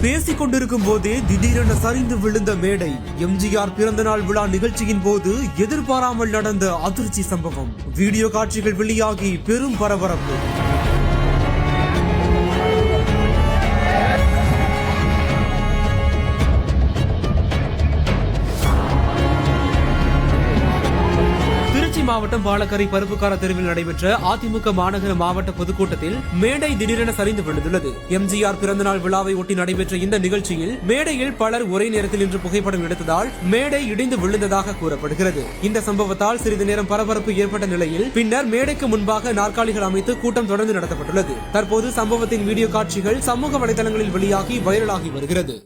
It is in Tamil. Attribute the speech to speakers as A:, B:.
A: பேசிக் கொண்டிருக்கும் போதே திடீரென சரிந்து விழுந்த மேடை. எம்ஜிஆர் பிறந்தநாள் விழா நிகழ்ச்சியின் போது எதிர்பாராமல் நடந்த அதிர்ச்சி சம்பவம். வீடியோ காட்சிகள் வெளியாகி பெரும் பரபரப்பு. மாவட்டம் பாலக்கரை பருப்புக்கார தெருவில் நடைபெற்ற அதிமுக மாநகர மாவட்ட பொதுக்கூட்டத்தில் மேடை திடீரென சரிந்து விழுந்துள்ளது. எம்ஜிஆர் பிறந்தநாள் விழாவை ஒட்டி நடைபெற்ற இந்த நிகழ்ச்சியில் மேடையில் பலர் ஒரே நேரத்தில் நின்று புகைப்படம் எடுத்ததால் மேடை இடிந்து விழுந்ததாக கூறப்படுகிறது. இந்த சம்பவத்தால் சிறிது நேரம் பரபரப்பு ஏற்பட்ட நிலையில் பின்னர் மேடைக்கு முன்பாக நாற்காலிகள் அமைத்து கூட்டம் தொடர்ந்து நடத்தப்பட்டுள்ளது. தற்போது சம்பவத்தின் வீடியோ காட்சிகள் சமூக வலைதளங்களில் வெளியாகி வைரலாகி வருகிறது.